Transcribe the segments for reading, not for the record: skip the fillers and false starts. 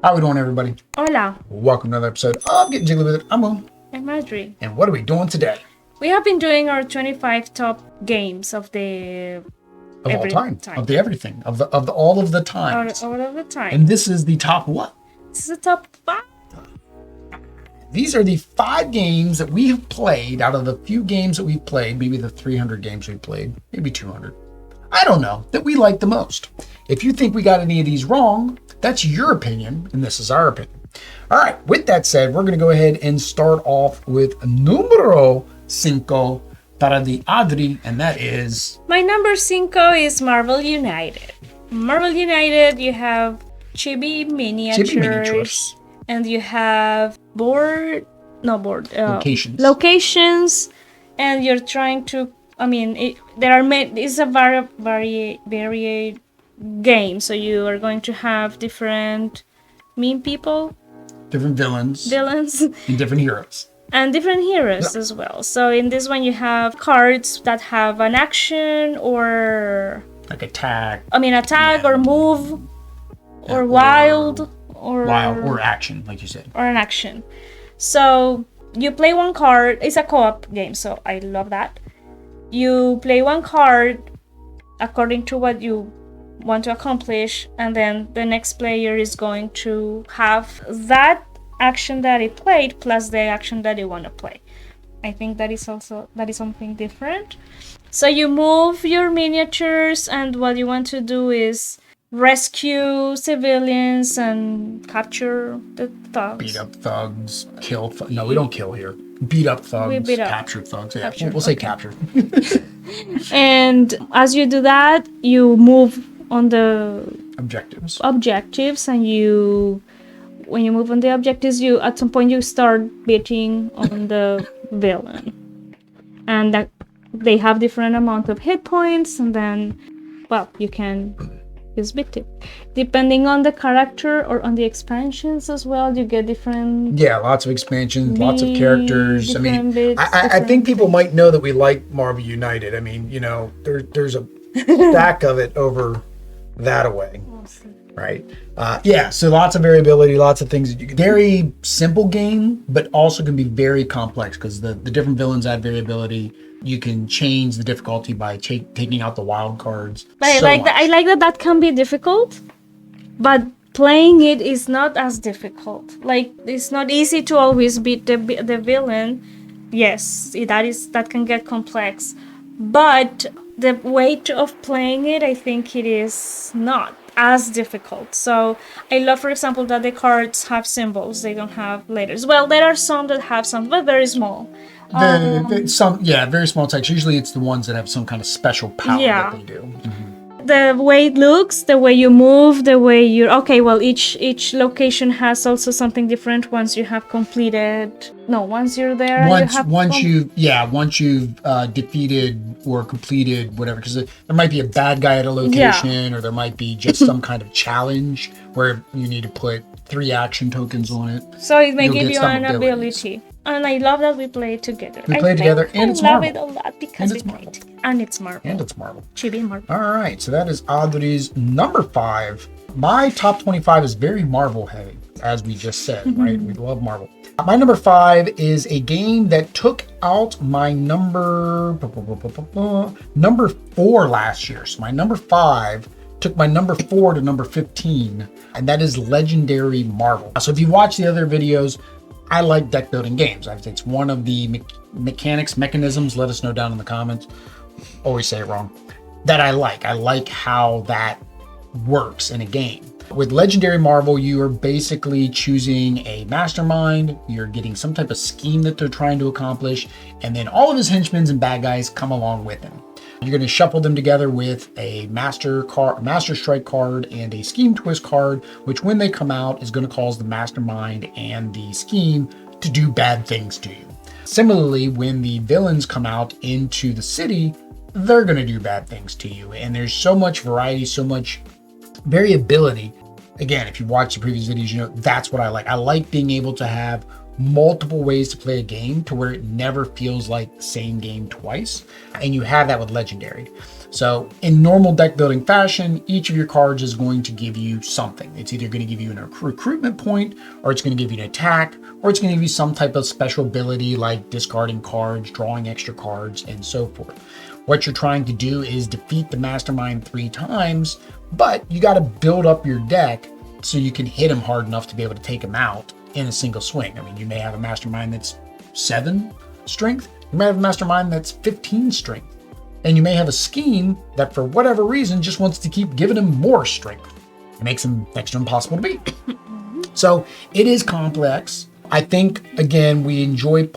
How we doing, everybody? Hola. Welcome to another episode of Getting Jiggly With It. I'm Will. I'm Adri. And what are we doing today? We have been doing our 25 top games of all time. Of the everything. Of the all of the times. All of the time. And this is the top what? This is the top 5. These are the 5 games that we have played out of the few games that we've played, maybe the 300 games we've played, maybe 200. I don't know, that we like the most. If you think we got any of these wrong, that's your opinion, and this is our opinion. All right, with that said, we're going to go ahead and start off with numero 5 para the Adri, and that is... My number 5 is Marvel United. Marvel United, you have chibi miniatures. And you have locations, and you're trying to, it's a varied game, so you are going to have different mean people, different villains, and different heroes. And different heroes as well. So in this one you have cards that have an action or... like attack. Or move, or wild. Or action, like you said. Or an action. So you play one card. It's a co-op game, so I love that. You play one card according to what you want to accomplish, and then the next player is going to have that action that he played plus the action that you want to play. I think that is something different. So you move your miniatures, and what you want to do is rescue civilians and capture the thugs. Beat up thugs, kill thugs. No, we don't kill here. Beat up thugs, capture thugs. Yeah, we'll say capture. And as you do that, you move on the objectives, and when you move on the objectives, you at some point you start beating on the villain, and that they have different amount of hit points, and then, you can use victim. Depending on the character or on the expansions as well, you get different... Yeah, lots of expansions, lots of characters. I think people might know that we like Marvel United. There's a stack of it over that away. Right? So lots of variability, lots of things. Very simple game, but also can be very complex because the different villains add variability. You can change the difficulty by taking out the wild cards. But I like that can be difficult, but playing it is not as difficult. Like, it's not easy to always beat the villain. Yes, that can get complex, but the weight of playing it, I think it is not as difficult. So I love, for example, that the cards have symbols. They don't have letters. Well, there are some that have some, but very small. Very small text. Usually it's the ones that have some kind of special power that they do. Mm-hmm. The way it looks, the way you move, the way each location has also something different once you have completed. No, once you're there. Once you've defeated or completed whatever, because there might be a bad guy at a location, or there might be just some kind of challenge where you need to put 3 action tokens on it. So it may give you an ability. And I love that we play together. We play together, and it's Marvel. I love it a lot because we play together. And it's Marvel. Chibi Marvel. All right, so that is Adri's number 5. My top 25 is very Marvel heavy, as we just said, right? We love Marvel. My number 5 is a game that took out my number 4 last year. So my number 5 took my number 4 to number 15, and that is Legendary Marvel. So if you watch the other videos, I like deck building games. It's one of the mechanisms, let us know down in the comments, always say it wrong, that I like. I like how that works in a game. With Legendary Marvel, you are basically choosing a mastermind, you're getting some type of scheme that they're trying to accomplish, and then all of his henchmen and bad guys come along with him. You're going to shuffle them together with a Master Strike card and a Scheme Twist card, which when they come out is going to cause the mastermind and the scheme to do bad things to you. Similarly, when the villains come out into the city, they're going to do bad things to you. And there's so much variety, so much variability. Again, if you watch the previous videos, that's what I like. I like being able to have multiple ways to play a game to where it never feels like the same game twice. And you have that with Legendary. So in normal deck building fashion, each of your cards is going to give you something. It's either going to give you a recruitment point, or it's going to give you an attack, or it's going to give you some type of special ability like discarding cards, drawing extra cards, and so forth. What you're trying to do is defeat the Mastermind 3 times, but you got to build up your deck so you can hit him hard enough to be able to take him out in a single swing. I mean, you may have a Mastermind that's 7 strength, you may have a Mastermind that's 15 strength. And you may have a scheme that for whatever reason just wants to keep giving him more strength. It makes him next to impossible to beat. So it is complex. I think, again,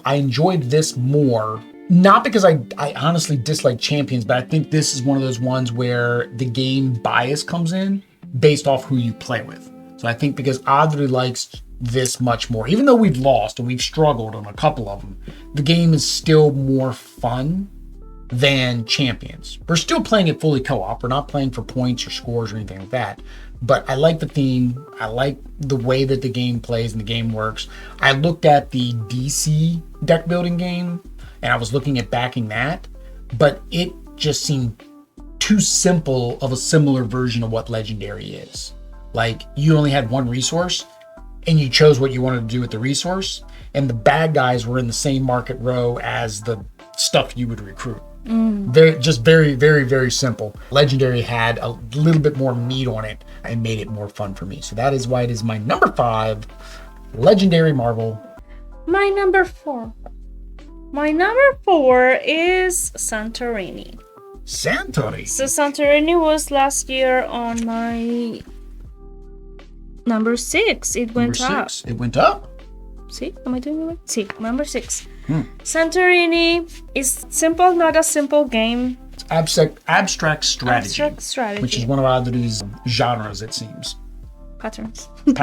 I enjoyed this more, not because I honestly dislike Champions, but I think this is one of those ones where the game bias comes in based off who you play with. So I think because Adri likes this much more, even though we've lost and we've struggled on a couple of them, the game is still more fun than Champions. We're still playing it fully co-op. We're not playing for points or scores or anything like that. But I like the theme. I like the way that the game plays and the game works. I looked at the DC deck building game and I was looking at backing that, but it just seemed too simple of a similar version of what Legendary is. Like, you only had one resource and you chose what you wanted to do with the resource, and the bad guys were in the same market row as the stuff you would recruit. Very, very simple. Legendary had a little bit more meat on it and made it more fun for me. So that is why it is my number 5 Legendary Marvel. My number 4. My number 4 is Santorini. Santorini. So Santorini was last year on my number 6. It went up. It went up? See, am I doing it right? See, number 6. Santorini is simple, not a simple game. It's abstract strategy. Abstract strategy. Which is one of Adri's genres, it seems. Patterns. Go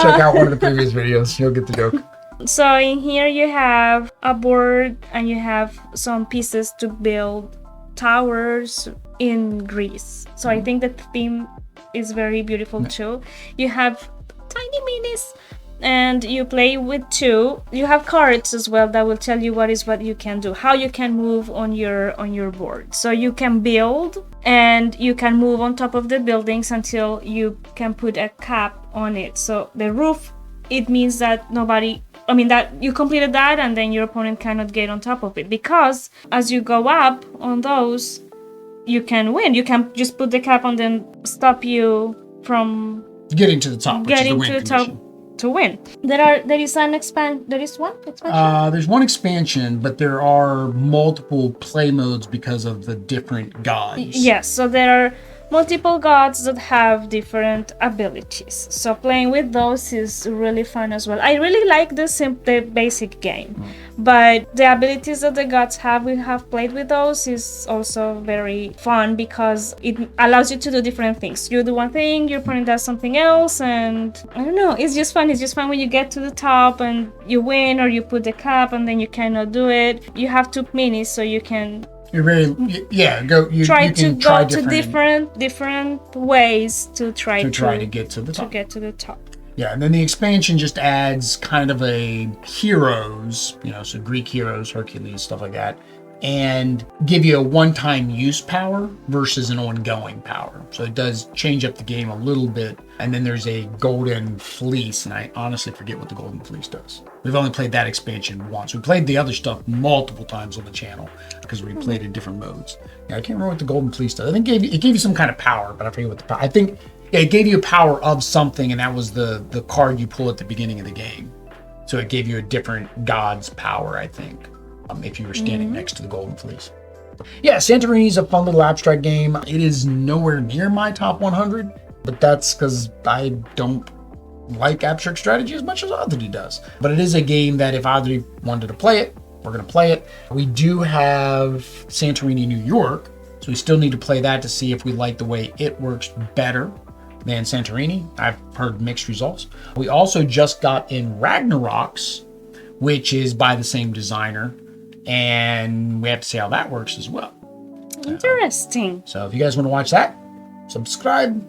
check out one of the previous videos. You'll get the joke. So in here you have a board and you have some pieces to build towers in Greece. So I think the theme is very beautiful too. You have tiny minis and you play with 2. You have cards as well that will tell you what you can do, how you can move on your board. So you can build and you can move on top of the buildings until you can put a cap on it. So the roof, it means that that you completed that and then your opponent cannot get on top of it, because as you go up on those, you can win. You can just put the cap on them, stop you from getting to the top, getting to the top to win. There is one expansion. There's one expansion, but there are multiple play modes because of the different gods. Yes, so there are multiple gods that have different abilities. So playing with those is really fun as well. I really like the basic game, but the abilities that the gods we have played with those is also very fun because it allows you to do different things. You do one thing, your opponent does something else, and I don't know, it's just fun. It's just fun when you get to the top and you win, or you put the cap and then you cannot do it. You have 2 minis, so you can try to go to different ways to try to get to the top. Yeah, and then the expansion just adds kind of a heroes, so Greek heroes, Hercules, stuff like that, and give you a one-time use power versus an ongoing power. So it does change up the game a little bit. And then there's a golden fleece, and I honestly forget what the golden fleece does. We've only played that expansion once. We played the other stuff multiple times on the channel because we played in different modes. Yeah, I can't remember what the golden fleece does. I think it gave you some kind of power, but I forget what the power. I think it gave you a power of something, and that was the card you pull at the beginning of the game. So it gave you a different god's power, I think, if you were standing next to the golden fleece. Yeah, Santorini is a fun little abstract game. It is nowhere near my top 100, but that's because I don't like abstract strategy as much as Adri does. But it is a game that if Adri wanted to play it, we're going to play it. We do have Santorini New York, so we still need to play that to see if we like the way it works better than Santorini. I've heard mixed results. We also just got in Ragnarok's, which is by the same designer, and we have to see how that works as well. Interesting. So if you guys want to watch that, subscribe,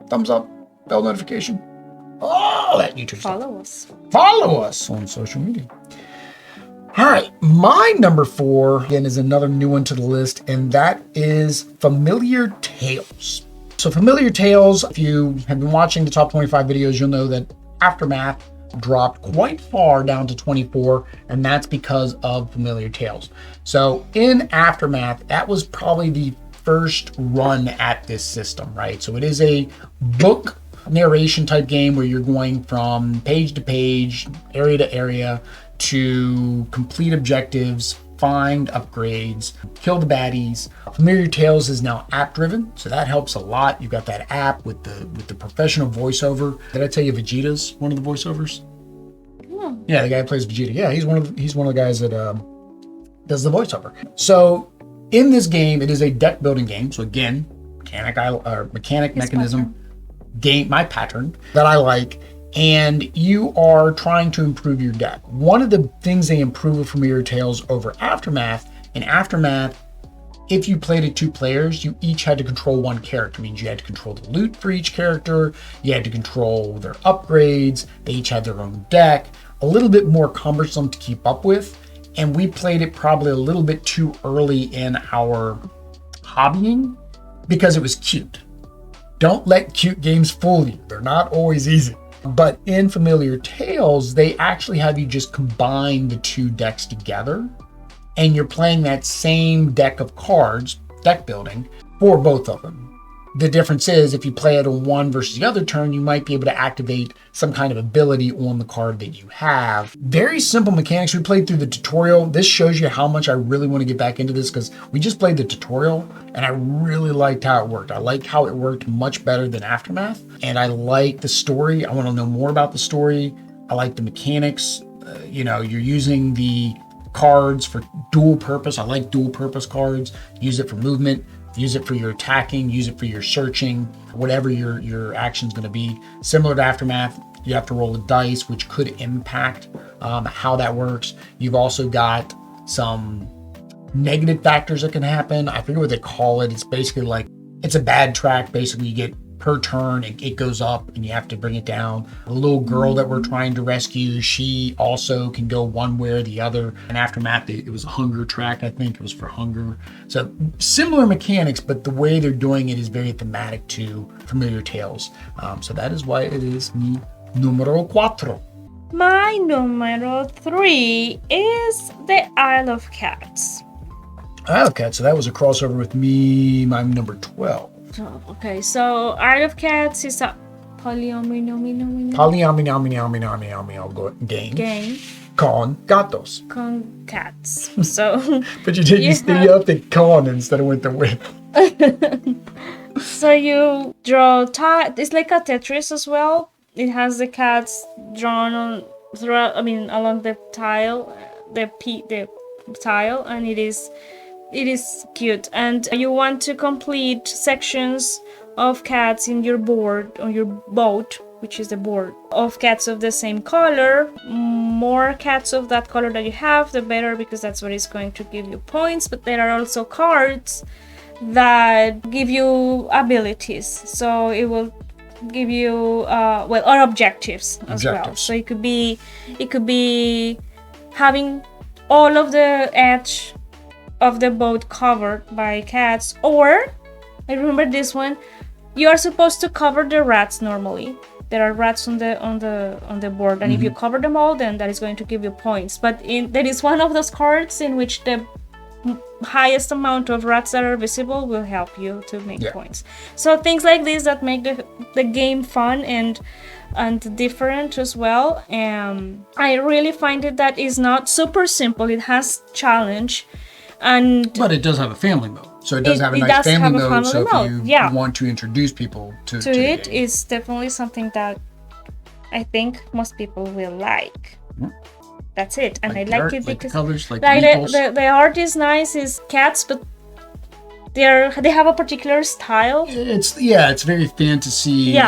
thumbs up, bell notification. all that YouTube stuff. Follow us. Follow us on social media. All right, my number 4, again, is another new one to the list, and that is Familiar Tales. So Familiar Tales, if you have been watching the top 25 videos, you'll know that Aftermath dropped quite far down to 24, and that's because of Familiar Tales. So in Aftermath, that was probably the first run at this system, right? So it is a book narration type game where you're going from page to page, area to area, to complete objectives, find upgrades, kill the baddies. Familiar Tales is now app driven, so that helps a lot. You've got that app with the professional voiceover. Did I tell you Vegeta's one of the voiceovers? Oh. Yeah, the guy who plays Vegeta. Yeah, he's one of the guys that does the voiceover. So in this game, it is a deck building game. So again, mechanic mechanism game, my pattern that I like. And you are trying to improve your deck. One of the things they improve with Familiar Tales over Aftermath, in Aftermath, if you played it 2 players, you each had to control one character. It means you had to control the loot for each character, you had to control their upgrades, they each had their own deck, a little bit more cumbersome to keep up with. And we played it probably a little bit too early in our hobbying because it was cute. Don't let cute games fool you. They're not always easy. But in Familiar Tales, they actually have you just combine the 2 decks together, and you're playing that same deck of cards, deck building, for both of them. The difference is if you play it on one versus the other turn, you might be able to activate some kind of ability on the card that you have. Very simple mechanics. We played through the tutorial. This shows you how much I really want to get back into this because we just played the tutorial and I really liked how it worked. I like how it worked much better than Aftermath. And I like the story. I want to know more about the story. I like the mechanics. You're using the cards for dual purpose. I like dual purpose cards. Use it for movement. Use it for your attacking, use it for your searching, whatever your action's going to be. Similar to Aftermath, you have to roll a dice, which could impact how that works. You've also got some negative factors that can happen. I forget what they call it. It's basically like, it's a bad track. Basically, you get per turn, it goes up and you have to bring it down. The little girl that we're trying to rescue, she also can go one way or the other. In Aftermath, it was a hunger track, I think. It was for hunger. So similar mechanics, but the way they're doing it is very thematic to Familiar Tales. So that is why it is mi numero 4. My numero 3 is the Isle of Cats. Isle of Cats, so that was a crossover with me, my number 12. Oh, okay, so Isle of Cats is a polyomino game Con gatos. con cats. So But you have to con instead of with the with. So you draw it's like a Tetris as well. It has the cats drawn along the tile, the tile, and it is cute. And you want to complete sections of cats in your board, on your boat, which is the board, of cats of the same color. More cats of that color that you have, the better, because that's what is going to give you points. But there are also cards that give you abilities. So it will give you or objectives as well. So it could be having all of the edge of the boat covered by cats, or I remember this one, you are supposed to cover the rats. Normally there are rats on the board, and if you cover them all, then that is going to give you points. But there is one of those cards in which the highest amount of rats that are visible will help you to make points. So things like this that make the game fun and different as well. I really find it that is not super simple. It has challenge. But it does have a family mode. So it does have a nice family mode. So if you want to introduce people to it, it's definitely something that I think most people will like. That's it. And I like it because the art is nice, is cats, but they have a particular style. It's very fantasy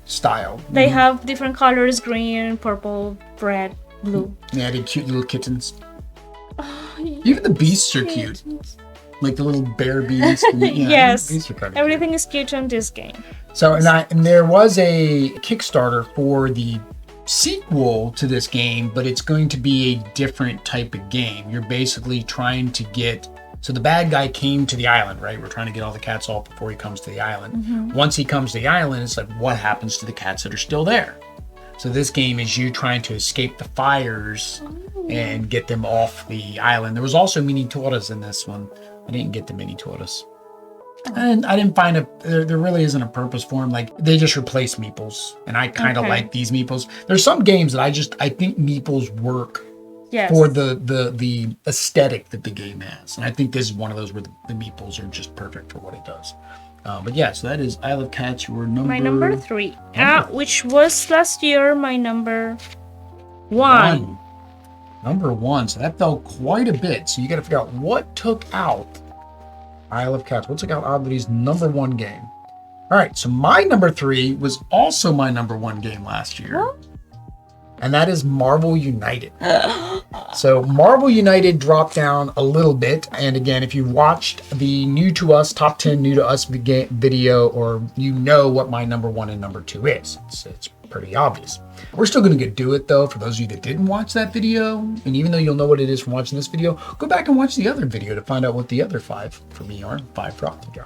style. They have different colors: green, purple, red, blue. Yeah, they're cute little kittens. Even the beasts are cute. Like the little bear beast. Yes, everything is cute in this game. So, and there was a Kickstarter for the sequel to this game, but it's going to be a different type of game. You're basically trying to get, so the bad guy came to the island, right? We're trying to get all the cats off before he comes to the island. Once he comes to the island, it's like, what happens to the cats that are still there? So this game is you trying to escape the fires and get them off the island. There was also mini tortas in this one. I didn't get the mini tortas. And I didn't find there really isn't a purpose for them. Like, they just replace meeples. And I kind of like these meeples. There's some games that I think meeples work for the aesthetic that the game has. And I think this is one of those where the meeples are just perfect for what it does. But yeah, so that is Isle of Cats, your number... My number 3. Which was last year my number 1. Number 1. So that fell quite a bit. So you got to figure out what took out Isle of Cats. What took out Adri's number 1 game? All right, so my number 3 was also my number 1 game last year. What? And that is Marvel United. So Marvel United dropped down a little bit. And again, if you watched the new to us, top 10 new to us video, or you know what my number 1 and number 2 is. It's pretty obvious. We're still going to do it though, for those of you that didn't watch that video. And even though you'll know what it is from watching this video, go back and watch the other video to find out what the other 5 for me are. 5 for Adri.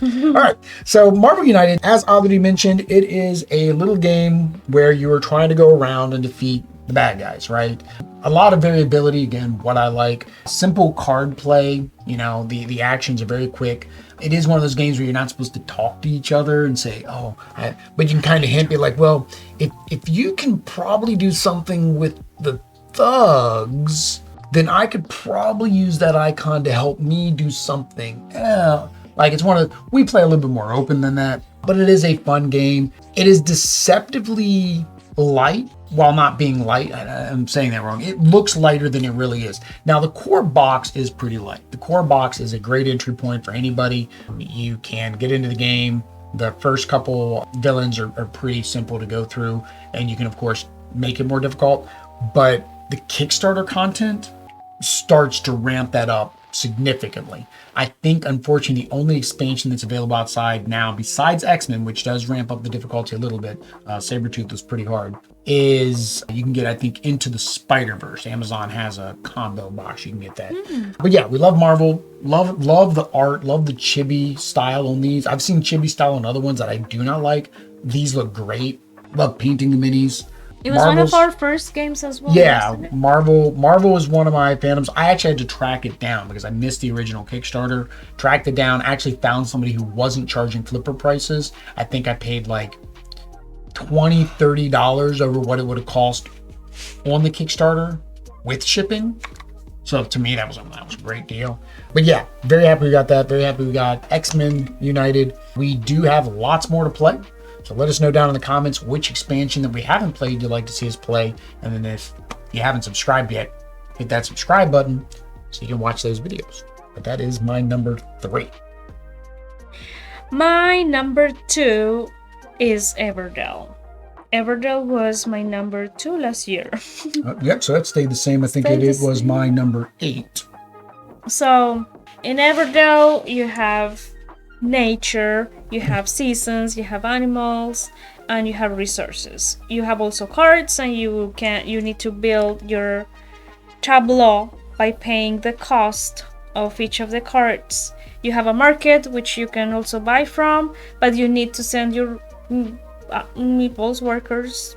All right, so Marvel United, as Adri mentioned, it is a little game where you are trying to go around and defeat the bad guys, right? A lot of variability, again, what I like. Simple card play, you know, the actions are very quick. It is one of those games where you're not supposed to talk to each other and say, but you can kind of hint, be like, well, if you can probably do something with the thugs, then I could probably use that icon to help me do something. Like, it's we play a little bit more open than that, but it is a fun game. It is deceptively light while not being light. I'm saying that wrong. It looks lighter than it really is. Now, the core box is pretty light. The core box is a great entry point for anybody. You can get into the game. The first couple villains are pretty simple to go through, and you can, of course, make it more difficult. But the Kickstarter content starts to ramp that up significantly. I think, unfortunately, the only expansion that's available outside now, besides X-Men, which does ramp up the difficulty a little bit, Sabretooth was pretty hard, is you can get, I think, Into the Spider-Verse. Amazon has a combo box. You can get that. But yeah, we love Marvel. Love the art. Love the chibi style on these. I've seen chibi style on other ones that I do not like. These look great. Love painting the minis. It was one of our first games as well. Yeah, Marvel was one of my fandoms. I actually had to track it down because I missed the original Kickstarter. Tracked it down. Actually found somebody who wasn't charging flipper prices. I think I paid like $20, $30 over what it would have cost on the Kickstarter with shipping. So to me, that was a great deal. But yeah, very happy we got that. Very happy we got X-Men United. We do have lots more to play. So let us know down in the comments which expansion that we haven't played you'd like to see us play. And then if you haven't subscribed yet, hit that subscribe button so you can watch those videos. But that is my number 3. My number 2 is Everdell. Everdell was my number 2 last year. Yep, so that stayed the same. I think it was my number 8. So in Everdell, you have nature, you have seasons, you have animals, and you have resources. You have also cards, and you need to build your tableau by paying the cost of each of the cards. You have a market which you can also buy from, but you need to send your meeples workers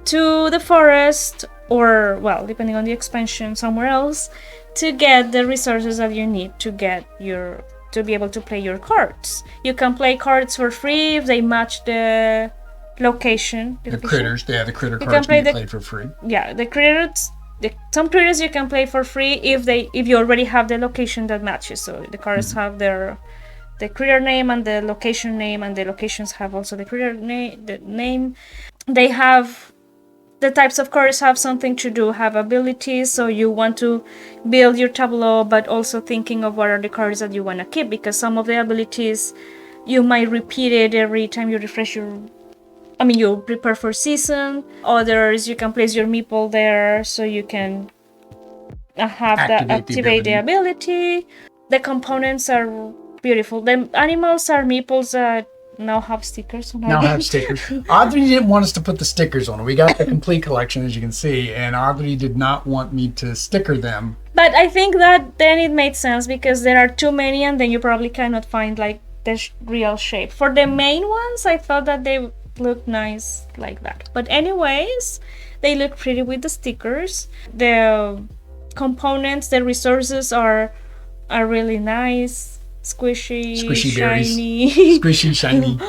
to the forest, or, well, depending on the expansion, somewhere else, to get the resources that you need to be able to play your cards. You can play cards for free if they match the location. The critters, the critter cards can be played for free. Yeah, the critters. Some critters you can play for free if you already have the location that matches. So the cards have the critter name and the location name, and the locations have also the critter name. They have the types of cards have something to do, have abilities, so you want to build your tableau, but also thinking of what are the cards that you want to keep, because some of the abilities you might repeat it every time you refresh you prepare for season. Others, you can place your meeple there so you can activate the ability. The components are beautiful. The animals are meeples that now have stickers on our Now have games. stickers. Adri didn't want us to put the stickers on it. We got the complete collection, as you can see, and Adri did not want me to sticker them. But I think that then it made sense because there are too many, and then you probably cannot find like the real shape. For the main ones, I thought that they looked nice like that. But anyways, they look pretty with the stickers. The components, the resources are really nice. Squishy, shiny. Squishy, shiny.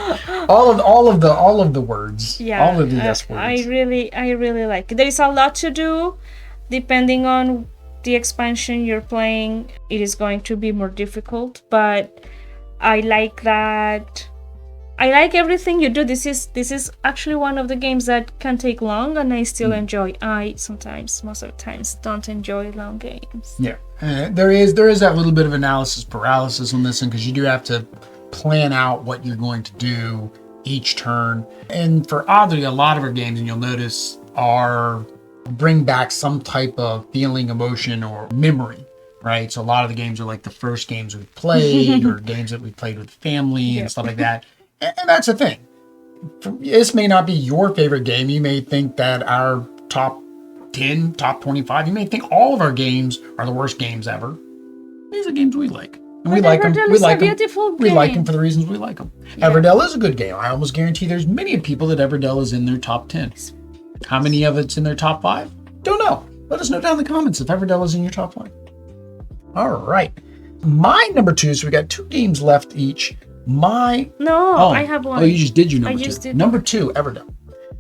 All of the words. Yeah, all of the S words. I really like it. There is a lot to do. Depending on the expansion you're playing, it is going to be more difficult. But I like that. I like everything you do. This is actually one of the games that can take long, and I still enjoy. I sometimes, most of the times, don't enjoy long games. Yeah, there is that little bit of analysis paralysis on this one because you do have to plan out what you're going to do each turn. And for Adri, a lot of our games, and you'll notice, are bring back some type of feeling, emotion, or memory. Right, so a lot of the games are like the first games we've played, or games that we played with family and stuff like that. And that's the thing. This may not be your favorite game. You may think that our top 10, top 25, you may think all of our games are the worst games ever. These are games we like. And we like them. We like them. We like them for the reasons we like them. Yeah. Everdell is a good game. I almost guarantee there's many people that Everdell is in their top 10. How many of it's in their top 5? Don't know. Let us know down in the comments if Everdell is in your top 5. All right. My number 2, so we got 2 games left each. I have one. Oh, you just did your number 2. Number 2, Everdell.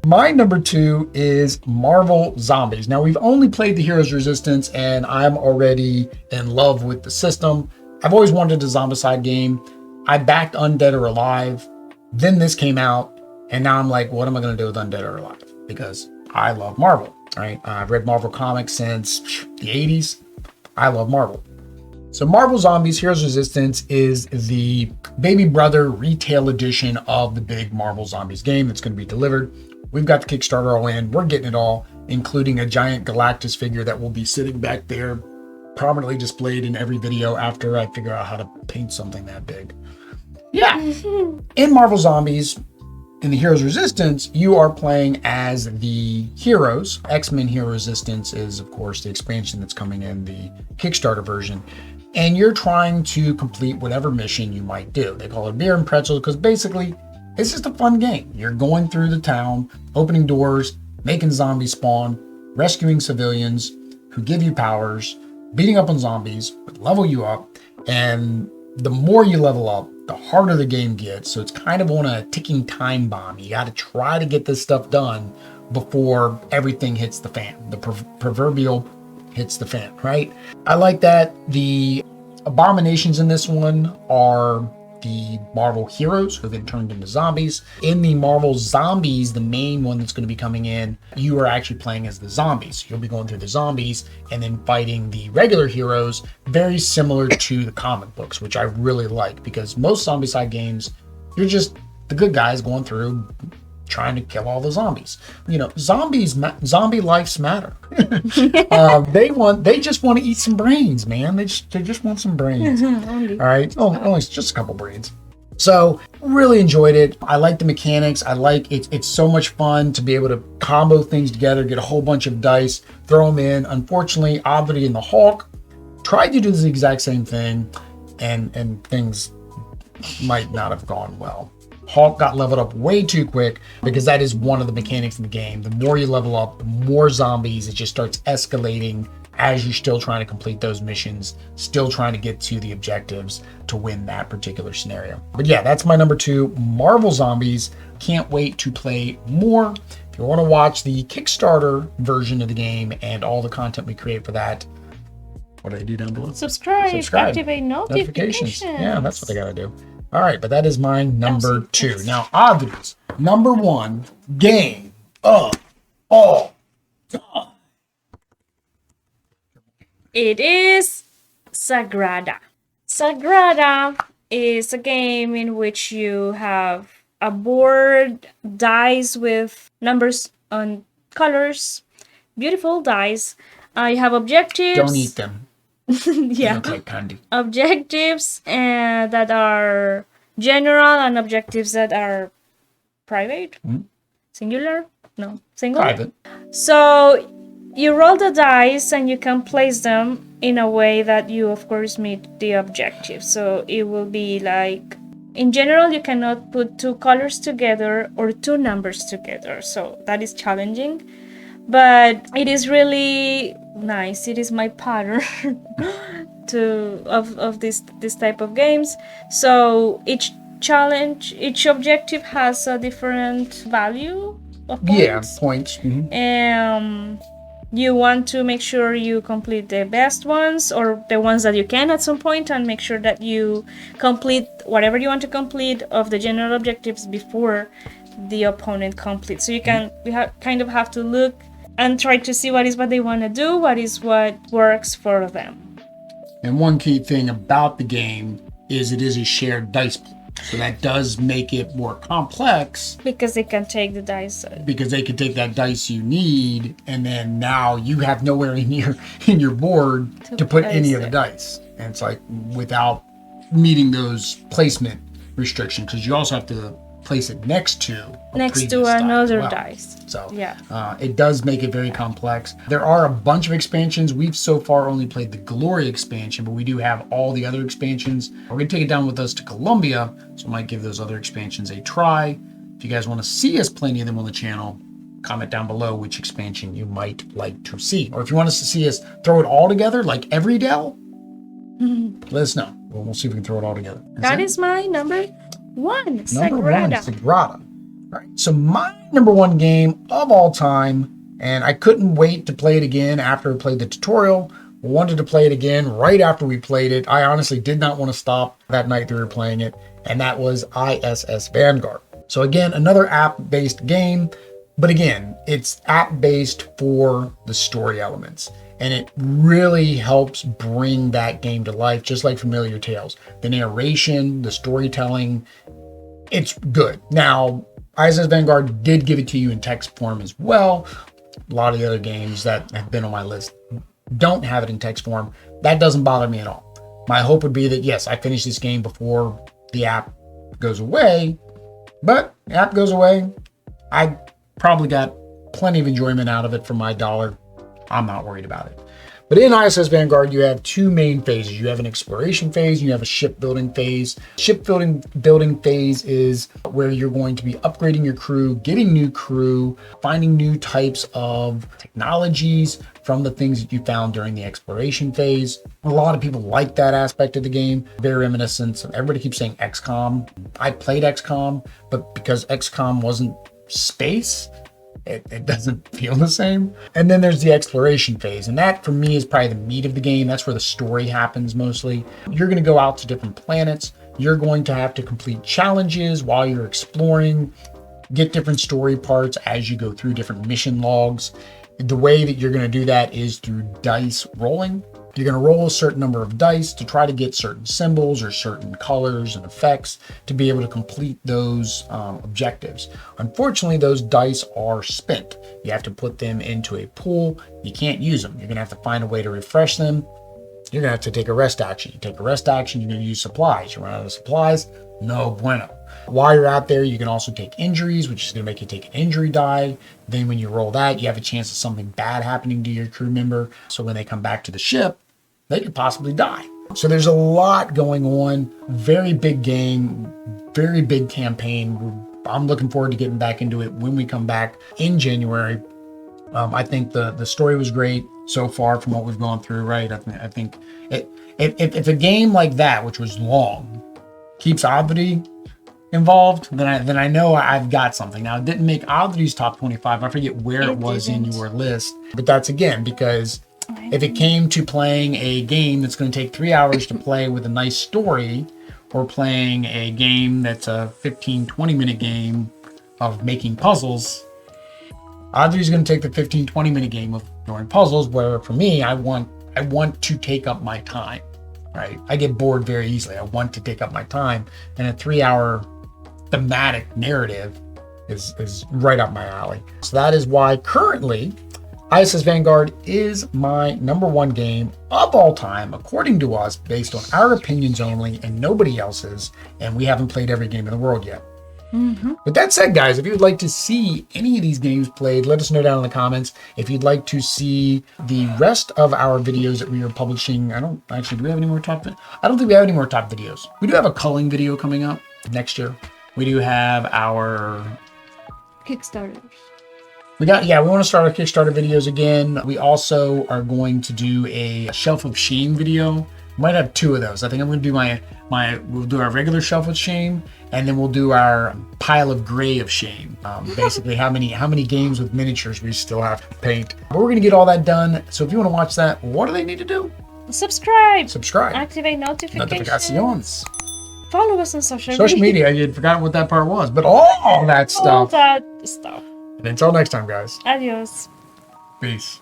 My number 2 is Marvel Zombies. Now, we've only played the Heroes Resistance, and I'm already in love with the system. I've always wanted a Zombicide game. I backed Undead or Alive. Then this came out, and now I'm like, what am I going to do with Undead or Alive? Because I love Marvel, right? I've read Marvel comics since the 80s. I love Marvel. So Marvel Zombies Heroes Resistance is the baby brother retail edition of the big Marvel Zombies game that's going to be delivered. We've got the Kickstarter all in. We're getting it all, including a giant Galactus figure that will be sitting back there, prominently displayed in every video after I figure out how to paint something that big. Yeah. In Marvel Zombies, in the Heroes Resistance, you are playing as the heroes. X-Men Hero Resistance is, of course, the expansion that's coming in the Kickstarter version. And you're trying to complete whatever mission you might do. They call it beer and pretzels because basically it's just a fun game. You're going through the town, opening doors, making zombies spawn, rescuing civilians who give you powers, beating up on zombies, level you up. And the more you level up, the harder the game gets. So it's kind of on a ticking time bomb. You got to try to get this stuff done before everything hits the fan. The proverbial hits the fan, right? I like that. The abominations in this one are the Marvel heroes who have been turned into zombies. In the Marvel Zombies, the main one that's going to be coming in, you are actually playing as the zombies. You'll be going through the zombies and then fighting the regular heroes, very similar to the comic books, which I really like because most Zombicide games, you're just the good guys going through trying to kill all the zombies. You know, zombie lives matter. They just want to eat some brains, man. They just want some brains. All right. Oh, only just a couple brains. So really enjoyed it. I like the mechanics. I like it's so much fun to be able to combo things together, get a whole bunch of dice, throw them in. Unfortunately, Adri and the Hulk tried to do the exact same thing, and things might not have gone well. Hulk got leveled up way too quick because that is one of the mechanics in the game. The more you level up, the more zombies. It just starts escalating as you're still trying to complete those missions, still trying to get to the objectives to win that particular scenario. But yeah, that's my number 2, Marvel Zombies. Can't wait to play more. If you want to watch the Kickstarter version of the game and all the content we create for that, what do they do down below? Subscribe. Activate notifications. Yeah, that's what they got to do. All right, but that is my number 2. Now, Adri's number 1 game of all time. It is Sagrada. Sagrada is a game in which you have a board, dice with numbers and colors, beautiful dice. You have objectives. Don't eat them. Yeah. They look like candy. Objectives that are general and objectives that are private. Mhm. Singular? No, single. Private. So you roll the dice and you can place them in a way that you, of course, meet the objective. So it will be like, in general, you cannot put two colors together or two numbers together. So that is challenging. But it is really nice. It is my pattern of this type of games. So each objective has a different value of points. Yeah, points. You want to make sure you complete the best ones or the ones that you can at some point, and make sure that you complete whatever you want to complete of the general objectives before the opponent completes. So you kind of have to look and try to see what they want to do, what works for them. And one key thing about the game is it is a shared dice pool. So that does make it more complex. Because they can take the dice. Because they can take that dice you need, and then now you have nowhere in your board to put any of the dice. And it's like without meeting those placement restrictions, because you also have to place it next to another dice. So yeah, it does make it very complex. There are a bunch of expansions. We've so far only played the Glory expansion, but we do have all the other expansions. We're going to take it down with us to Colombia, so I might give those other expansions a try. If you guys want to see us play any of them on the channel, comment down below which expansion you might like to see. Or if you want us to see us throw it all together, like every Dell, let us know. We'll see if we can throw it all together. That is my number one. Sagrada. All right. So my number one game of all time, and I couldn't wait to play it again after we played the tutorial. Wanted to play it again right after we played it. I honestly did not want to stop that night that we were playing it, and that was ISS Vanguard. So again, another app-based game, but again, it's app-based for the story elements. And it really helps bring that game to life, just like Familiar Tales. The narration, the storytelling, it's good. Now, ISS Vanguard did give it to you in text form as well. A lot of the other games that have been on my list don't have it in text form. That doesn't bother me at all. My hope would be that, yes, I finish this game before the app goes away, but the app goes away. I probably got plenty of enjoyment out of it for my $1. I'm not worried about it. But in ISS Vanguard, you have two main phases. You have an exploration phase, and you have a shipbuilding phase. Shipbuilding phase is where you're going to be upgrading your crew, getting new crew, finding new types of technologies from the things that you found during the exploration phase. A lot of people like that aspect of the game. Very reminiscent. Everybody keeps saying XCOM. I played XCOM, but because XCOM wasn't space, it doesn't feel the same. And then there's the exploration phase. And that for me is probably the meat of the game. That's where the story happens mostly. You're going to go out to different planets. You're going to have to complete challenges while you're exploring, get different story parts as you go through different mission logs. The way that you're going to do that is through dice rolling. You're going to roll a certain number of dice to try to get certain symbols or certain colors and effects to be able to complete those objectives. Unfortunately, those dice are spent. You have to put them into a pool. You can't use them. You're going to have to find a way to refresh them. You're going to have to take a rest action. You take a rest action, you're going to use supplies. You run out of supplies, no bueno. While you're out there, you can also take injuries, which is going to make you take an injury die. Then when you roll that, you have a chance of something bad happening to your crew member. So when they come back to the ship, they could possibly die. So there's a lot going on. Very big game, very big campaign. I'm looking forward to getting back into it when we come back in January. I think the story was great so far from what we've gone through, right? I think if a game like that, which was long, keeps Adri involved, then I know I've got something. Now, it didn't make Adri's top 25. I forget where it was in your list, but that's again because if it came to playing a game that's going to take 3 hours to play with a nice story, or playing a game that's a 15-20 minute game of making puzzles, Adri's going to take the 15-20 minute game of doing puzzles, where for me, I want to take up my time, right? I get bored very easily. I want to take up my time, and a 3 hour thematic narrative is right up my alley. So that is why currently ISS Vanguard is my number one game of all time, according to us, based on our opinions only and nobody else's. And we haven't played every game in the world yet. With that said, guys, if you would like to see any of these games played, let us know down in the comments. If you'd like to see the rest of our videos that we are publishing, do we have any more top? I don't think we have any more top videos. We do have a culling video coming up next year. We do have our Kickstarters. we want to start our Kickstarter videos again. We also are going to do a Shelf of Shame video. Might have two of those. I think I'm going to do we'll do our regular Shelf of Shame, and then we'll do our Pile of Gray of Shame. Basically, how many games with miniatures we still have to paint. But we're going to get all that done. So if you want to watch that, what do they need to do? Subscribe. Activate notifications. Follow us on social media. You'd forgotten what that part was, but all that stuff. All that stuff. And until next time, guys. Adios. Peace.